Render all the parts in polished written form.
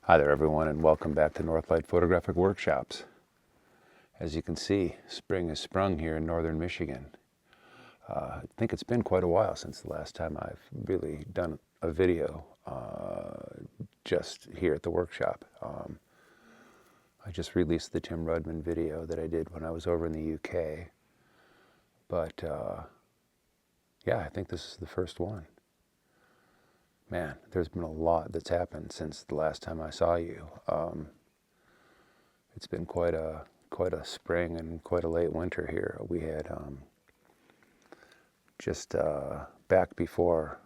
Hi there everyone, and welcome back to Northlight Photographic Workshops. As you can see, spring has sprung here in northern Michigan. I think it's been quite a while since the last time I've really done a video just here at the workshop. I just released the Tim Rudman video that I did when I was over in the UK. But yeah, I think this is the first one. Man, there's been a lot that's happened since the last time I saw you. It's been quite a spring and quite a late winter here. We had just back before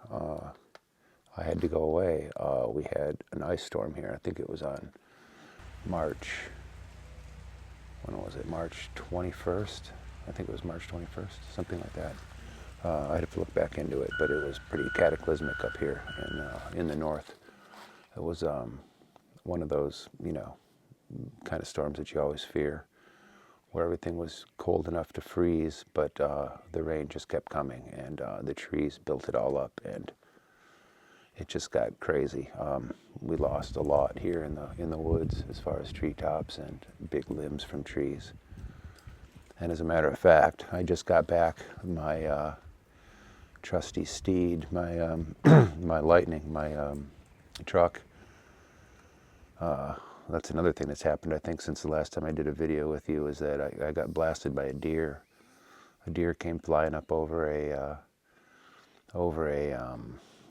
I had to go away, we had an ice storm here. I think it was on March, when was it? March 21st? I think it was March 21st, something like that. I'd have to look back into it, but it was pretty cataclysmic up here in the north. It was one of those, kind of storms that you always fear, where everything was cold enough to freeze, but the rain just kept coming, and the trees built it all up, and it just got crazy. We lost a lot here in the woods as far as treetops and big limbs from trees. And as a matter of fact, I just got back my trusty steed, my my Lightning, my truck. That's another thing that's happened, I think, since the last time I did a video with you, is that I got blasted by a deer. A deer came flying up over a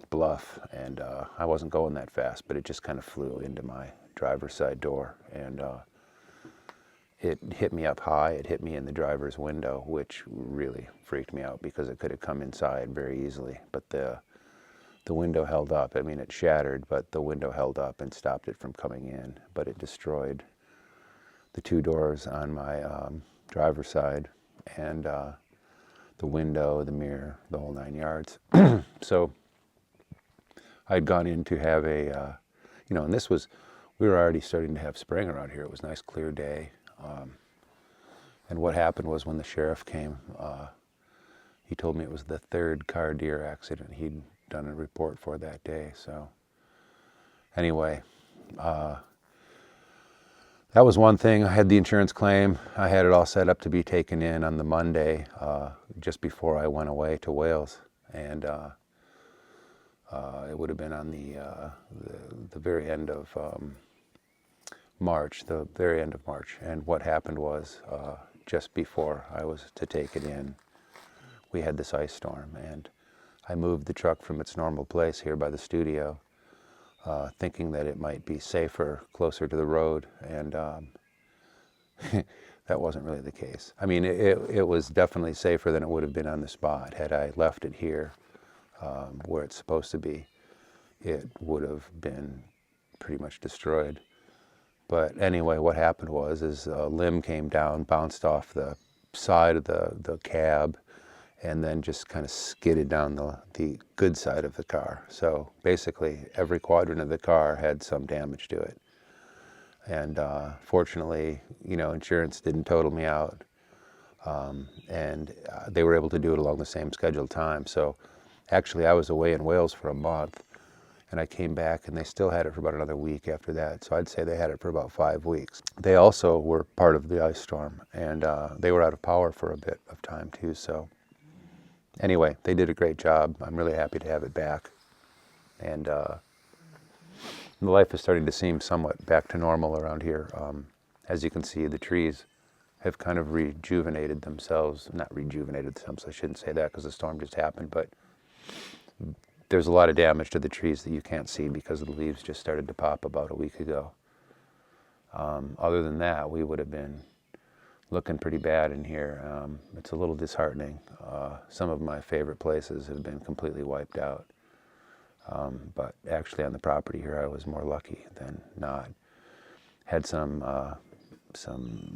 bluff, and I wasn't going that fast, but it just kind of flew into my driver's side door, and it hit me up high. It hit me in the driver's window, which really freaked me out because it could have come inside very easily. But the window held up. I mean, it shattered, but the window held up and stopped it from coming in. But it destroyed the two doors on my driver's side, and the window, the mirror, the whole 9 yards. So I'd gone in to have a, and this was, we were already starting to have spring around here. It was a nice clear day. And what happened was, when the sheriff came, he told me it was the third car deer accident he'd done a report for that day. So anyway, that was one thing. I had the insurance claim. I had it all set up to be taken in on the Monday, just before I went away to Wales. And it would have been on the very end of March, the very end of March. And what happened was, just before I was to take it in, we had this ice storm, and I moved the truck from its normal place here by the studio, thinking that it might be safer closer to the road, and that wasn't really the case. I mean, it was definitely safer than it would have been on the spot. Had I left it here, where it's supposed to be, it would have been pretty much destroyed. But anyway, what happened was, a limb came down, bounced off the side of the cab, and then just kind of skidded down the good side of the car. So basically, every quadrant of the car had some damage to it. And fortunately, insurance didn't total me out, and they were able to do it along the same scheduled time. So actually, I was away in Wales for a month, and I came back, and they still had it for about another week after that. So I'd say they had it for about 5 weeks. They also were part of the ice storm, and they were out of power for a bit of time too. So anyway, they did a great job. I'm really happy to have it back. And life is starting to seem somewhat back to normal around here. As you can see, the trees have kind of rejuvenated themselves. Not rejuvenated themselves, I shouldn't say that, because the storm just happened, but there's a lot of damage to the trees that you can't see because the leaves just started to pop about a week ago. Other than that, we would have been looking pretty bad in here. It's a little disheartening. Some of my favorite places have been completely wiped out. But actually, on the property here, I was more lucky than not. Had some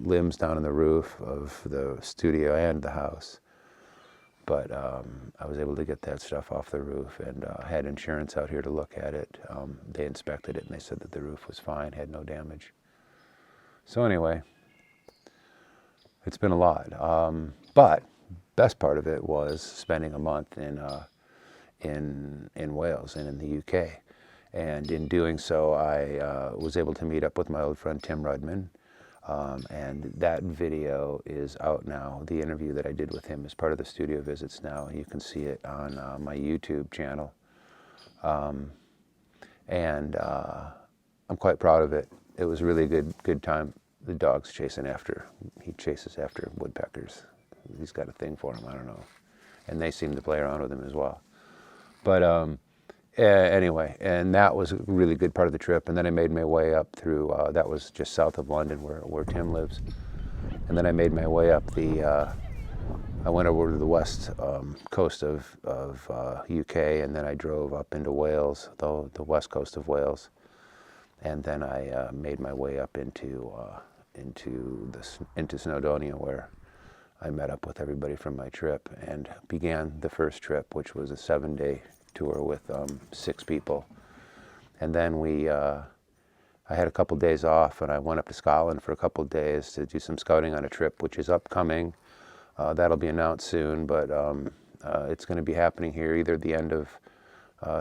limbs down in the roof of the studio and the house. But I was able to get that stuff off the roof, and had insurance out here to look at it. They inspected it, and they said that the roof was fine, had no damage. So anyway, it's been a lot. But best part of it was spending a month in Wales and in the UK. And in doing so, I was able to meet up with my old friend Tim Rudman. And that video is out now. The interview that I did with him is part of the studio visits now. You can see it on my YouTube channel. And I'm quite proud of it. It was really a good time. The dog's he chases after woodpeckers. He's got a thing for them, I don't know. And they seem to play around with him as well. But anyway, and that was a really good part of the trip. And then I made my way up through, that was just south of London where Tim lives. And then I made my way up I went over to the west coast of UK, and then I drove up into Wales, the west coast of Wales. And then I made my way up into Snowdonia, where I met up with everybody from my trip and began the first trip, which was a 7-day tour with 6 people. And then I had a couple days off, and I went up to Scotland for a couple days to do some scouting on a trip, which is upcoming. That'll be announced soon, but it's going to be happening here either at the end of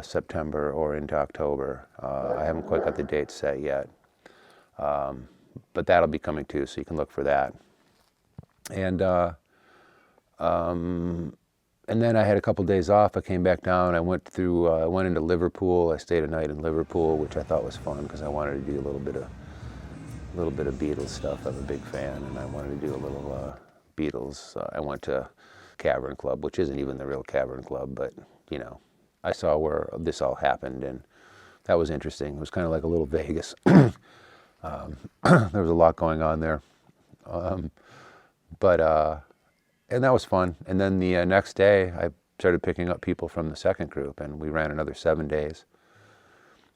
September or into October. I haven't quite got the date set yet, but that'll be coming too, so you can look for that. And then I had a couple days off. I came back down. I went into Liverpool. I stayed a night in Liverpool, which I thought was fun because I wanted to do a little bit of Beatles stuff. I'm a big fan, and I wanted to do a little Beatles. I went to Cavern Club, which isn't even the real Cavern Club, but I saw where this all happened, and that was interesting. It was kind of like a little Vegas. There was a lot going on there. And that was fun. And then the next day, I started picking up people from the second group, and we ran another 7 days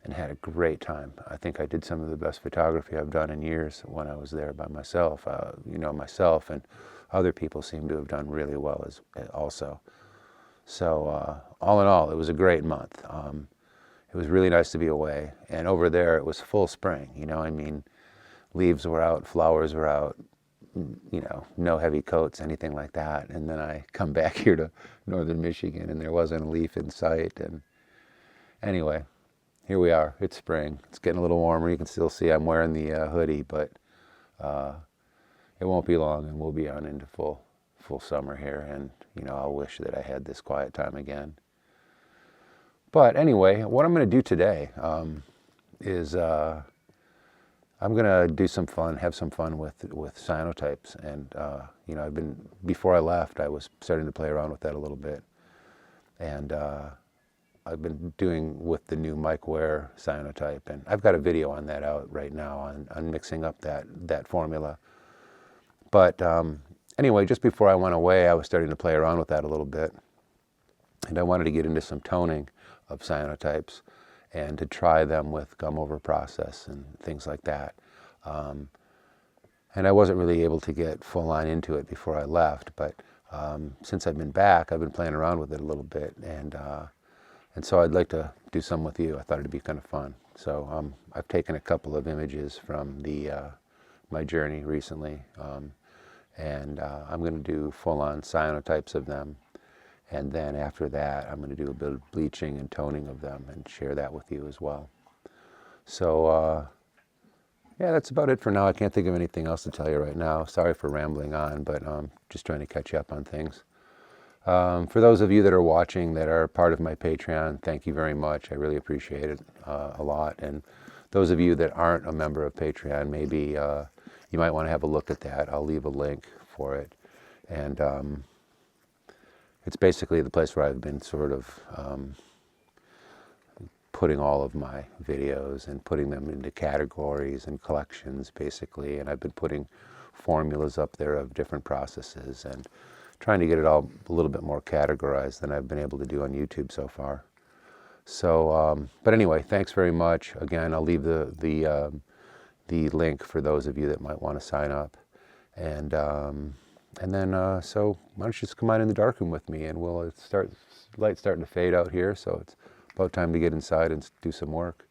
and had a great time. I think I did some of the best photography I've done in years when I was there by myself. Myself and other people seem to have done really well also. So all in all, it was a great month. It was really nice to be away. And over there, it was full spring. Leaves were out, flowers were out. No heavy coats, anything like that. And then I come back here to northern Michigan, and there wasn't a leaf in sight. And anyway, here we are. It's spring. It's getting a little warmer. You can still see I'm wearing the hoodie, but it won't be long, and we'll be on into full summer here. And I'll wish that I had this quiet time again. But anyway, what I'm going to do today is I'm going to do some fun, have some fun with cyanotypes. And, before I left, I was starting to play around with that a little bit. And I've been doing with the new Mike Ware cyanotype. And I've got a video on that out right now on mixing up that formula. But anyway, just before I went away, I was starting to play around with that a little bit. And I wanted to get into some toning of cyanotypes and to try them with gum over process and things like that. And I wasn't really able to get full on into it before I left, but since I've been back, I've been playing around with it a little bit, and so I'd like to do some with you. I thought it'd be kind of fun. So I've taken a couple of images from my journey recently, and I'm going to do full-on cyanotypes of them. And then after that, I'm going to do a bit of bleaching and toning of them and share that with you as well. So, yeah, that's about it for now. I can't think of anything else to tell you right now. Sorry for rambling on, but just trying to catch you up on things. For those of you that are watching that are part of my Patreon, thank you very much. I really appreciate it a lot. And those of you that aren't a member of Patreon, maybe you might want to have a look at that. I'll leave a link for it. And it's basically the place where I've been sort of putting all of my videos and putting them into categories and collections, basically. And I've been putting formulas up there of different processes and trying to get it all a little bit more categorized than I've been able to do on YouTube so far. So, but anyway, thanks very much. Again, I'll leave the link for those of you that might want to sign up. And then, so why don't you just come out in the darkroom with me, and we'll light's starting to fade out here, so it's about time to get inside and do some work.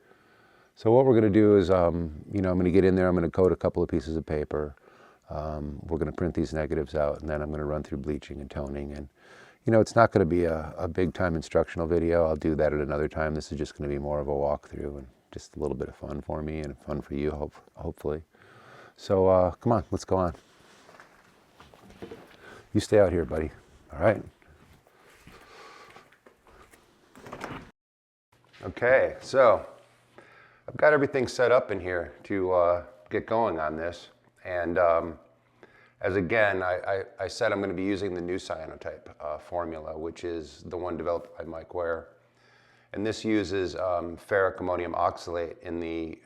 So what we're going to do is, I'm going to get in there, I'm going to coat a couple of pieces of paper. We're going to print these negatives out, and then I'm going to run through bleaching and toning. And, You know, it's not going to be a big time instructional video. I'll do that at another time. This is just going to be more of a walkthrough and just a little bit of fun for me and fun for you, hopefully. So come on, let's go on. You stay out here, buddy. All right. Okay, so I've got everything set up in here to get going on this. And as again, I said I'm going to be using the new Cyanotype formula, which is the one developed by Mike Ware. And this uses ferric ammonium oxalate in the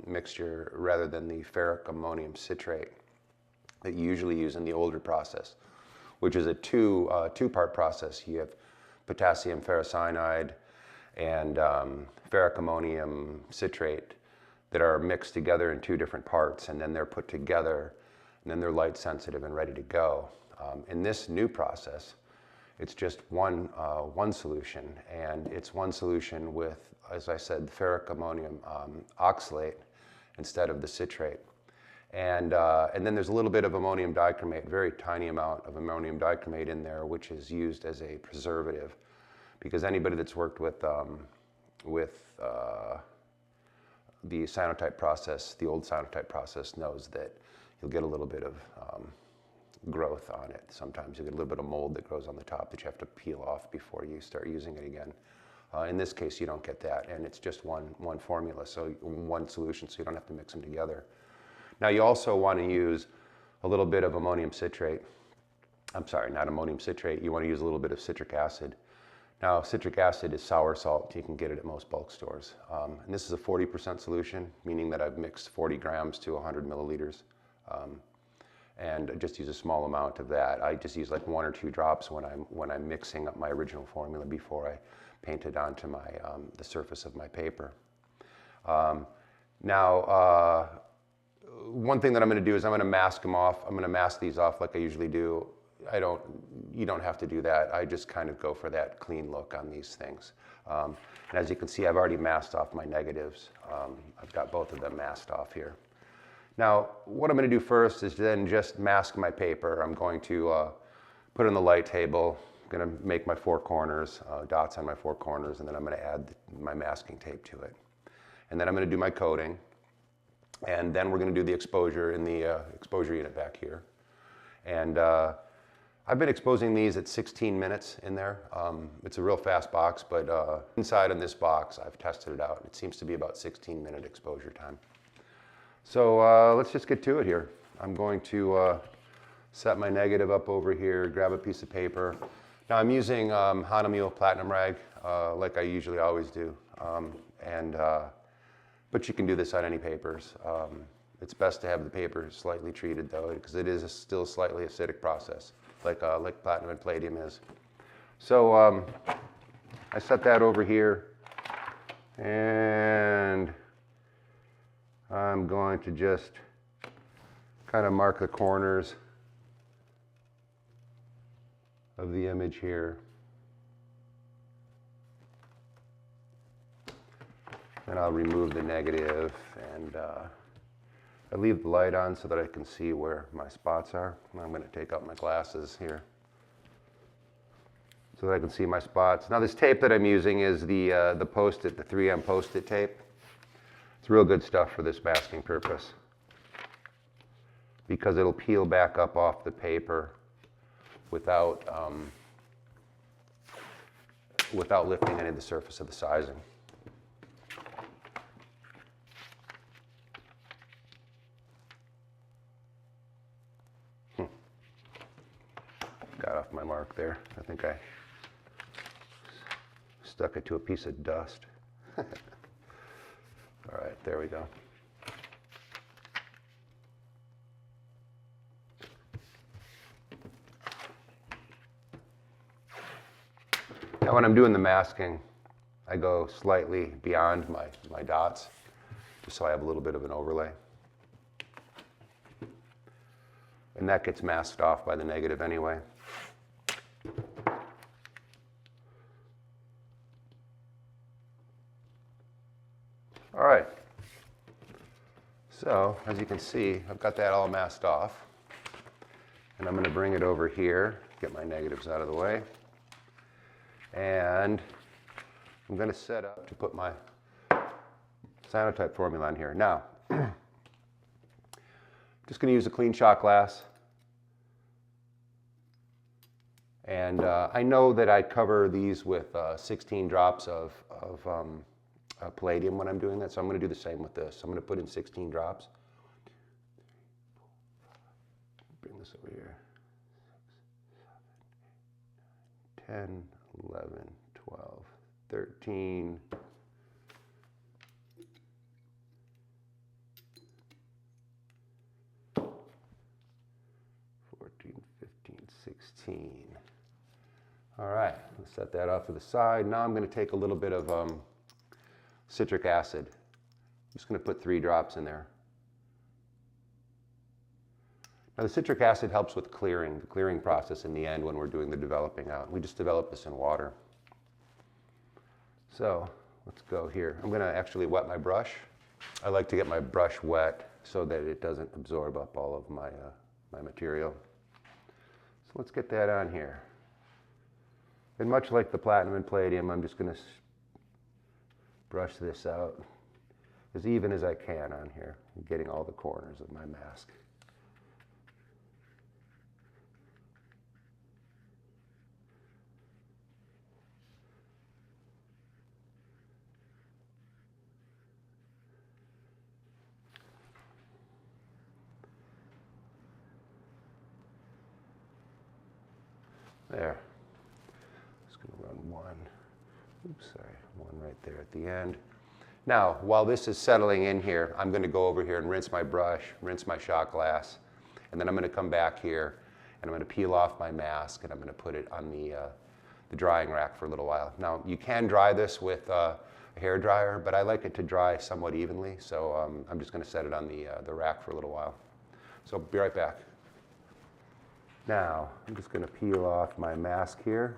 mixture rather than the ferric ammonium citrate that you usually use in the older process, which is a two-part process. You have potassium ferrocyanide and ferric ammonium citrate that are mixed together in two different parts, and then they're put together, and then they're light sensitive and ready to go. In this new process, it's just one solution, and it's one solution with, as I said, ferric ammonium oxalate instead of the citrate. And then there's a little bit of ammonium dichromate, very tiny amount of ammonium dichromate in there, which is used as a preservative. Because anybody that's worked with the cyanotype process, the old cyanotype process, knows that you'll get a little bit of growth on it. Sometimes you get a little bit of mold that grows on the top that you have to peel off before you start using it again. In this case, you don't get that, and it's just one formula, so one solution, so you don't have to mix them together. Now, you also want to use a little bit of ammonium citrate. I'm sorry, not ammonium citrate. You want to use a little bit of citric acid. Now, citric acid is sour salt. You can get it at most bulk stores. And this is a 40% solution, meaning that I've mixed 40 grams to 100 milliliters. And I just use a small amount of that. I just use like 1 or 2 drops when I'm mixing up my original formula before I paint it onto the surface of my paper. Now, one thing that I'm going to do is I'm going to mask them off. I'm going to mask these off like I usually do. You don't have to do that. I just kind of go for that clean look on these things. And as you can see, I've already masked off my negatives. I've got both of them masked off here. Now, what I'm going to do first is then just mask my paper. I'm going to put it on the light table. I'm going to make my 4 corners, dots on my 4 corners, and then I'm going to add my masking tape to it. And then I'm going to do my coating. And then we're going to do the exposure in the exposure unit back here. And I've been exposing these at 16 minutes in there. It's a real fast box, but inside in this box, I've tested it out. It seems to be about 16-minute exposure time. So let's just get to it here. I'm going to set my negative up over here, grab a piece of paper. Now I'm using Hahnemühle Platinum Rag, like I usually always do. But you can do this on any papers. It's best to have the paper slightly treated though, because it is still a slightly acidic process, like platinum and palladium is. So I set that over here, and I'm going to just kind of mark the corners of the image here. And I'll remove the negative, and I leave the light on so that I can see where my spots are. I'm going to take out my glasses here so that I can see my spots. Now this tape that I'm using is the Post-it, the 3M Post-it tape. It's real good stuff for this masking purpose because it'll peel back up off the paper without lifting any of the surface of the sizing. Got off my mark there. I think I stuck it to a piece of dust. All right, there we go. Now when I'm doing the masking, I go slightly beyond my dots, just so I have a little bit of an overlay. And that gets masked off by the negative anyway. All right. So, as you can see, I've got that all masked off. And I'm going to bring it over here, get my negatives out of the way. And I'm going to set up to put my cyanotype formula on here. Now, just going to use a clean shot glass. And I know that I cover these with 16 drops of palladium when I'm doing that, so I'm going to do the same with this. I'm going to put in 16 drops. Bring this over here. 10, 11, 12, 13, 14, 15, 16. All right, let's set that off to the side. Now I'm going to take a little bit of citric acid. I'm just going to put 3 drops in there. Now the citric acid helps with the clearing process in the end when we're doing the developing out. We just develop this in water. So let's go here. I'm going to actually wet my brush. I like to get my brush wet so that it doesn't absorb up all of my, my material. So let's get that on here. And much like the platinum and palladium, I'm just going to brush this out as even as I can on here, getting all the corners of my mask. There. Just going to run one. Oops, sorry, one right there at the end. Now, while this is settling in here, I'm going to go over here and rinse my brush, rinse my shot glass, and then I'm going to come back here and I'm going to peel off my mask and I'm going to put it on the drying rack for a little while. Now, you can dry this with a hair dryer, but I like it to dry somewhat evenly, so I'm just going to set it on the rack for a little while. So, be right back. Now, I'm just going to peel off my mask here.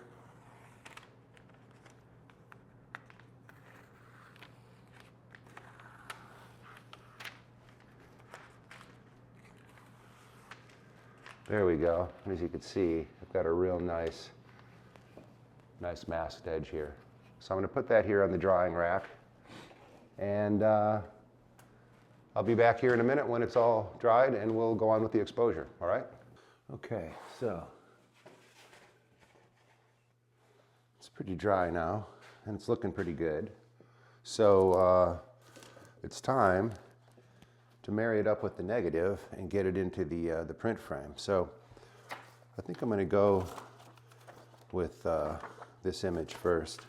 There we go. And as you can see, I've got a real nice masked edge here. So I'm going to put that here on the drying rack. And I'll be back here in a minute when it's all dried and we'll go on with the exposure, all right? Okay, so it's pretty dry now and it's looking pretty good. So it's time to marry it up with the negative and get it into the print frame. So I think I'm going to go with this image first.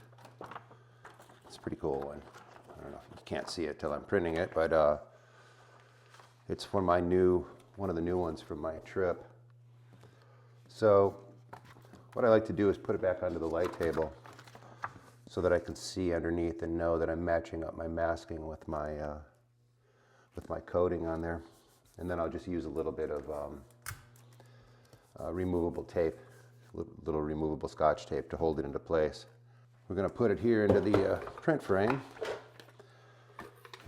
It's a pretty cool one. I don't know if you can't see it till I'm printing it, but it's for my one of the new ones from my trip. So what I like to do is put it back onto the light table so that I can see underneath and know that I'm matching up my masking with my coating on there. And then I'll just use a little bit of removable tape, little removable Scotch tape to hold it into place. We're going to put it here into the print frame.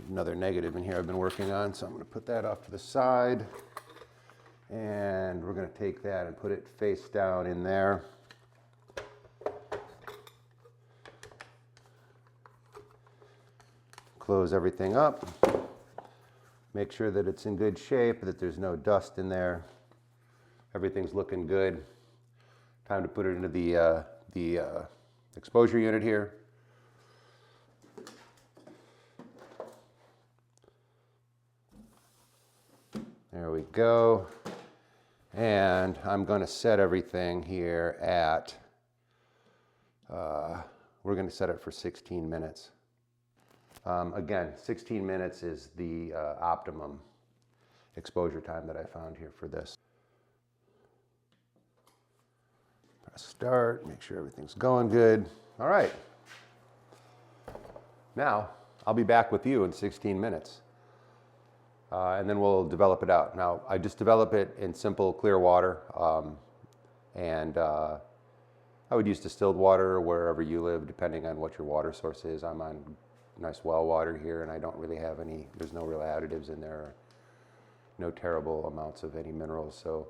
Another negative in here I've been working on, so I'm going to put that off to the side. And we're going to take that and put it face down in there. Close everything up. Make sure that it's in good shape, that there's no dust in there. Everything's looking good. Time to put it into the exposure unit here. There we go. And I'm going to set everything here at, we're going to set it for 16 minutes. Again, 16 minutes is the optimum exposure time that I found here for this. Press start, make sure everything's going good. All right. Now, I'll be back with you in 16 minutes. And then we'll develop it out. Now, I just develop it in simple clear water. And I would use distilled water wherever you live, depending on what your water source is. I'm on nice well water here, and I don't really have any, there's no real additives in there, no terrible amounts of any minerals. So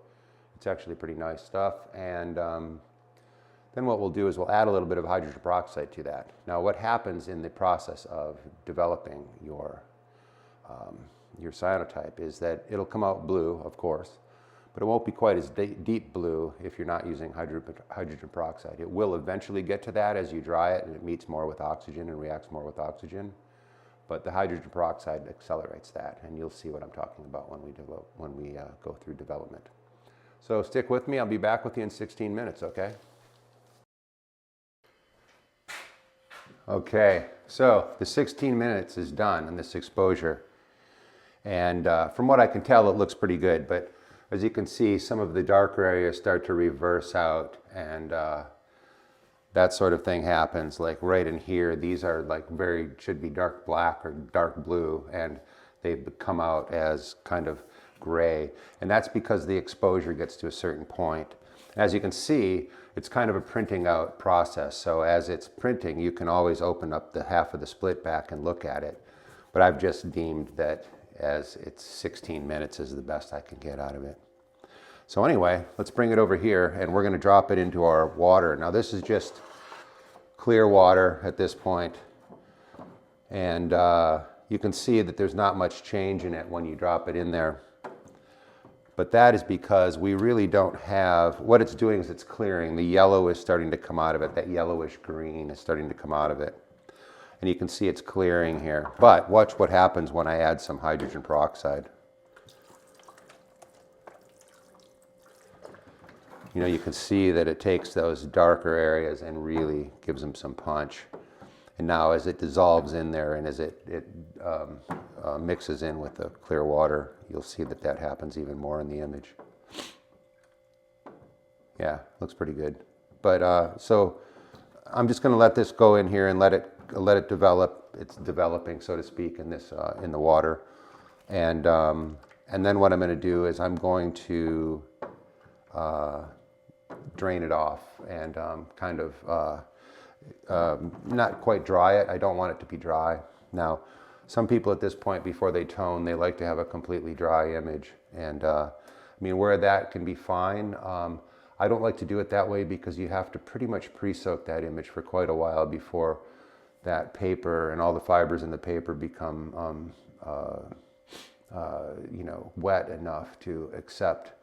It's actually pretty nice stuff. And then what we'll do is we'll add a little bit of hydrogen peroxide to that. Now what happens in the process of developing your cyanotype is that it'll come out blue, of course, but it won't be quite as deep blue if you're not using hydrogen peroxide. It will eventually get to that as you dry it and it meets more with oxygen and reacts more with oxygen. But the hydrogen peroxide accelerates that, and you'll see what I'm talking about when we go through development. So stick with me. I'll be back with you in 16 minutes, okay? Okay, so the 16 minutes is done in this exposure. And from what I can tell, it looks pretty good. But as you can see, some of the darker areas start to reverse out, and that sort of thing happens. Like right in here, these are like should be dark black or dark blue, and they've come out as kind of gray. And that's because the exposure gets to a certain point. As you can see, it's kind of a printing out process. So as it's printing, you can always open up the half of the split back and look at it. But I've just deemed that as it's 16 minutes is the best I can get out of it. So anyway, let's bring it over here, and we're going to drop it into our water. Now this is just clear water at this point, and you can see that there's not much change in it when you drop it in there. But that is because we really don't have, what it's doing is it's clearing. The yellow is starting to come out of it. That yellowish green is starting to come out of it. And you can see it's clearing here. But watch what happens when I add some hydrogen peroxide. You know, you can see that it takes those darker areas and really gives them some punch. And now as it dissolves in there and as it mixes in with the clear water, you'll see that that happens even more in the image. Yeah, looks pretty good. But so I'm just going to let this go in here and let it develop. It's developing, so to speak, in this in the water. And then what I'm going to do is I'm going to drain it off and kind of not quite dry it. I don't want it to be dry. Now, some people at this point, before they tone, they like to have a completely dry image. And I mean, where that can be fine, I don't like to do it that way because you have to pretty much pre-soak that image for quite a while before that paper and all the fibers in the paper become you know, wet enough to accept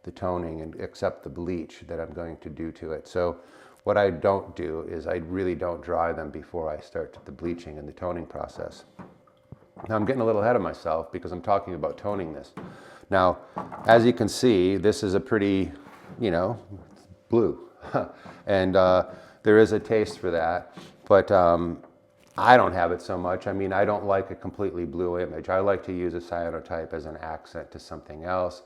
the toning and accept the bleach that I'm going to do to it. So what I don't do is I really don't dry them before I start the bleaching and the toning process. Now I'm getting a little ahead of myself because I'm talking about toning this. Now, as you can see, this is a pretty, you know, blue. And there is a taste for that, but I don't have it so much. I mean, I don't like a completely blue image. I like to use a cyanotype as an accent to something else.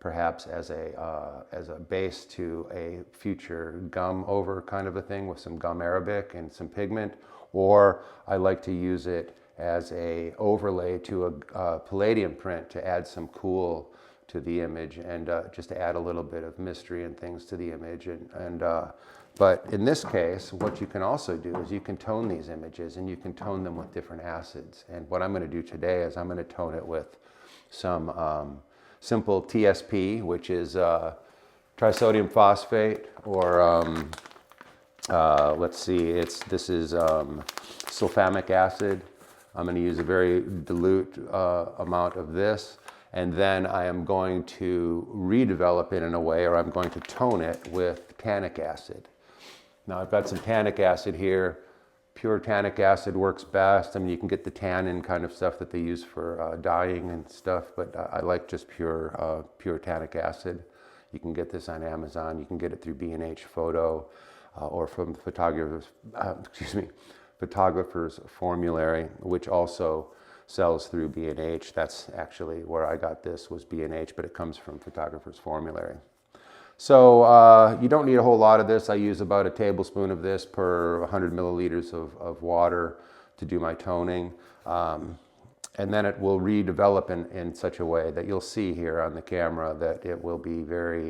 Perhaps as a base to a future gum over kind of a thing with some gum arabic and some pigment, or I like to use it as a overlay to a palladium print to add some cool to the image and just to add a little bit of mystery and things to the image. But in this case, what you can also do is you can tone these images and you can tone them with different acids. And what I'm going to do today is I'm going to tone it with some simple TSP, which is trisodium phosphate, or let's see, this is sulfamic acid. I'm going to use a very dilute amount of this, and then I am going to redevelop it in a way, or I'm going to tone it with tannic acid. Now I've got some tannic acid here. Pure tannic acid works best. I mean, you can get the tannin kind of stuff that they use for dyeing and stuff, but I like just pure tannic acid. You can get this on Amazon. You can get it through B&H Photo or from Photographer's Formulary, which also sells through B&H. That's actually where I got this, was B&H, but it comes from Photographer's Formulary. So you don't need a whole lot of this. I use about a tablespoon of this per 100 milliliters of water to do my toning. And then it will redevelop in such a way that you'll see here on the camera that it will be very,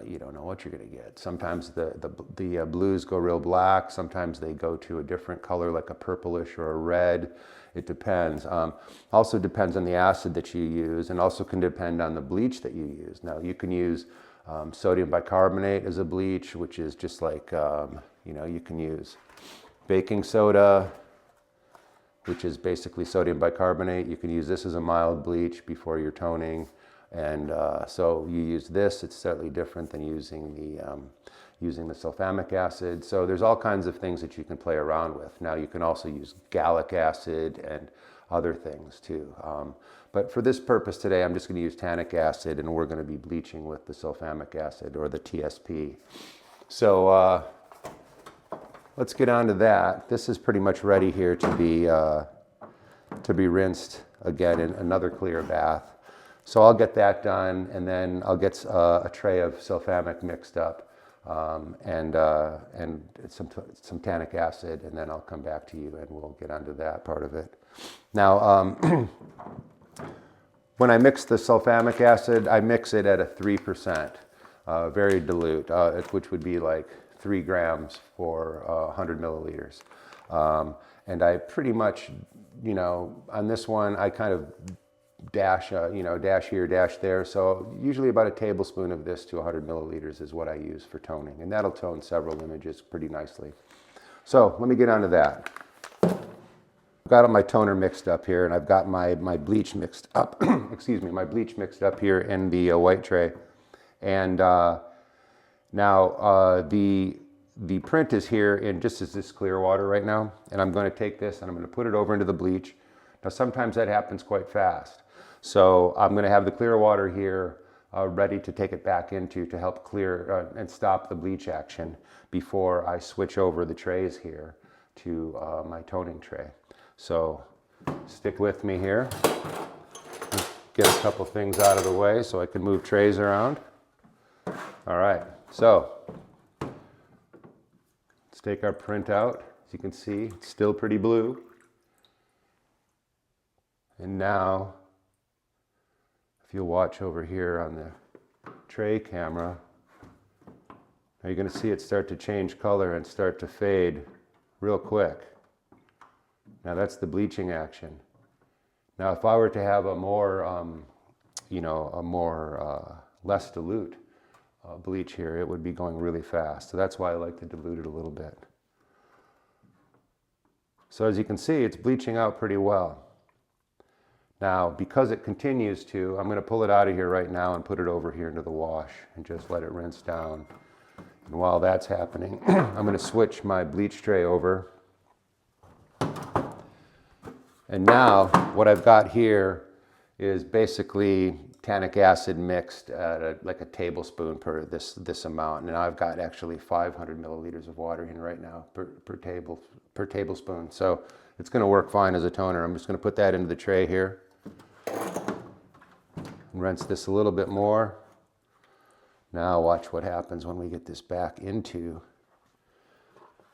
you don't know what you're going to get. Sometimes the blues go real black. Sometimes they go to a different color like a purplish or a red. It depends. Also depends on the acid that you use, and also can depend on the bleach that you use. Now you can use sodium bicarbonate as a bleach, which is just like, you can use baking soda, which is basically sodium bicarbonate. You can use this as a mild bleach before you're toning. And so you use this, it's slightly different than using the sulfamic acid. So there's all kinds of things that you can play around with. Now you can also use gallic acid and other things too. But for this purpose today, I'm just going to use tannic acid, and we're going to be bleaching with the sulfamic acid, or the TSP. So let's get on to that. This is pretty much ready here to be rinsed again in another clear bath. So I'll get that done, and then I'll get a tray of sulfamic mixed up, and some tannic acid, and then I'll come back to you and we'll get onto that part of it. Now, when I mix the sulfamic acid, I mix it at a 3%, very dilute, which would be like 3 grams for 100 milliliters. And I pretty much, on this one, I kind of dash here, dash there. So usually about a tablespoon of this to 100 milliliters is what I use for toning. And that'll tone several images pretty nicely. So let me get on to that. I've got my toner mixed up here, and I've got my bleach mixed up, excuse me, my bleach mixed up here in the white tray. And now the print is here in just as this clear water right now. And I'm going to take this and I'm going to put it over into the bleach. Now sometimes that happens quite fast. So I'm going to have the clear water here ready to take it back into to help clear and stop the bleach action before I switch over the trays here to my toning tray. So stick with me here. Get a couple things out of the way so I can move trays around. All right, so let's take our print out. As you can see, it's still pretty blue. And now, if you'll watch over here on the tray camera, now you're going to see it start to change color and start to fade real quick. Now that's the bleaching action. Now if I were to have a more, less dilute bleach here, it would be going really fast. So that's why I like to dilute it a little bit. So as you can see, it's bleaching out pretty well. Now, because it continues to, I'm going to pull it out of here right now and put it over here into the wash and just let it rinse down. And while that's happening, I'm going to switch my bleach tray over. And now what I've got here is basically tannic acid mixed at like a tablespoon per this amount. And now I've got actually 500 milliliters of water in right now per tablespoon. So it's going to work fine as a toner. I'm just going to put that into the tray here. And rinse this a little bit more. Now watch what happens when we get this back into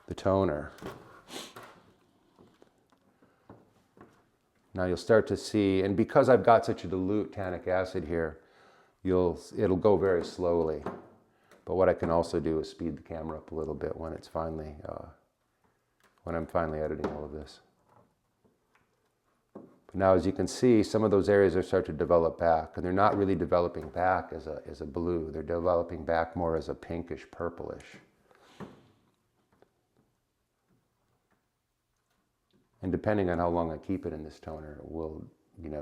the toner. Now you'll start to see, and because I've got such a dilute tannic acid here, it'll go very slowly. But what I can also do is speed the camera up a little bit when it's finally, when I'm finally editing all of this. But now as you can see, some of those areas are starting to develop back, and they're not really developing back as a blue. They're developing back more as a pinkish purplish. And depending on how long I keep it in this toner, it will,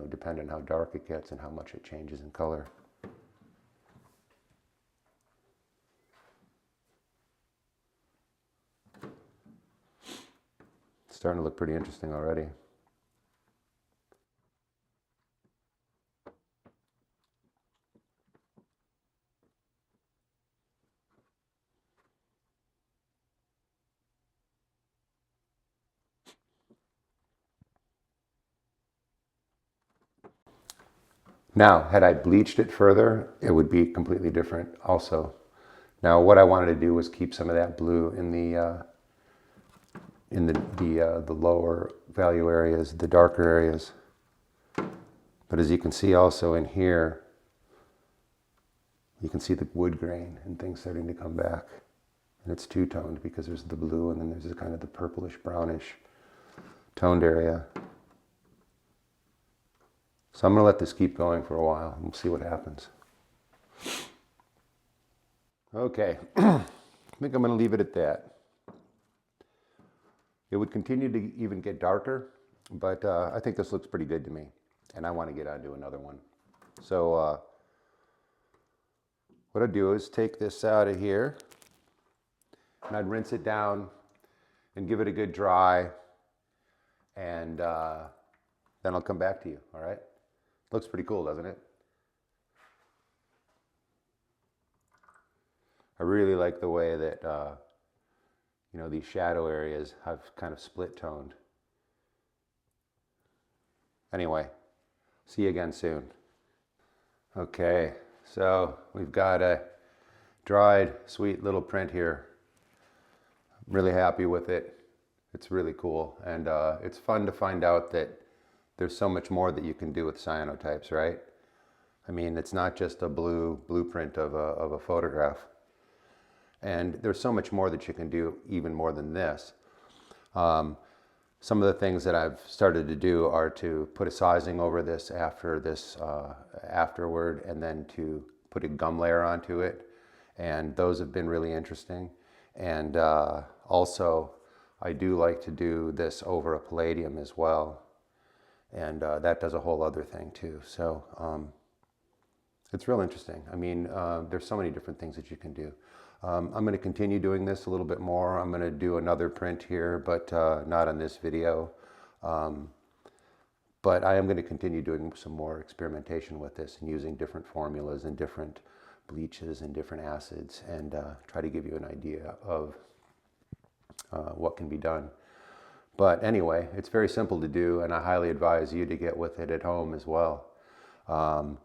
depend on how dark it gets and how much it changes in color. It's starting to look pretty interesting already. Now, had I bleached it further, it would be completely different also. Now, what I wanted to do was keep some of that blue in the lower value areas, the darker areas. But as you can see also in here, you can see the wood grain and things starting to come back. And it's two-toned because there's the blue and then there's kind of the purplish brownish toned area. So I'm going to let this keep going for a while and we'll see what happens. Okay, I think I'm going to leave it at that. It would continue to even get darker, but I think this looks pretty good to me, and I want to get on to another one. So what I'd do is take this out of here, and I'd rinse it down and give it a good dry, and then I'll come back to you, all right? Looks pretty cool, doesn't it? I really like the way that you know, these shadow areas have kind of split toned. Anyway, see you again soon. Okay, so we've got a dried, sweet little print here. I'm really happy with it. It's really cool, and it's fun to find out that there's so much more that you can do with cyanotypes, right? I mean, it's not just a blueprint of a photograph. And there's so much more that you can do, even more than this. Some of the things that I've started to do are to put a sizing over this afterward, and then to put a gum layer onto it. And those have been really interesting. And also, I do like to do this over a palladium as well. And that does a whole other thing too. So it's real interesting. I mean, there's so many different things that you can do. I'm going to continue doing this a little bit more. I'm going to do another print here, but not on this video. But I am going to continue doing some more experimentation with this and using different formulas and different bleaches and different acids, and try to give you an idea of what can be done. But anyway, it's very simple to do, and I highly advise you to get with it at home as well. On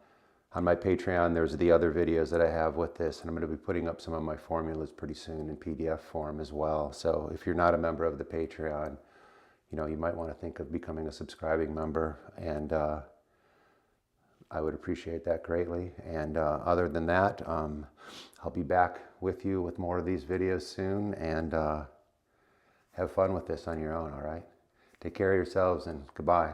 my Patreon, there's the other videos that I have with this, and I'm going to be putting up some of my formulas pretty soon in PDF form as well. So if you're not a member of the Patreon, you know, you might want to think of becoming a subscribing member, and I would appreciate that greatly. And other than that, I'll be back with you with more of these videos soon, and have fun with this on your own, all right? Take care of yourselves, and goodbye.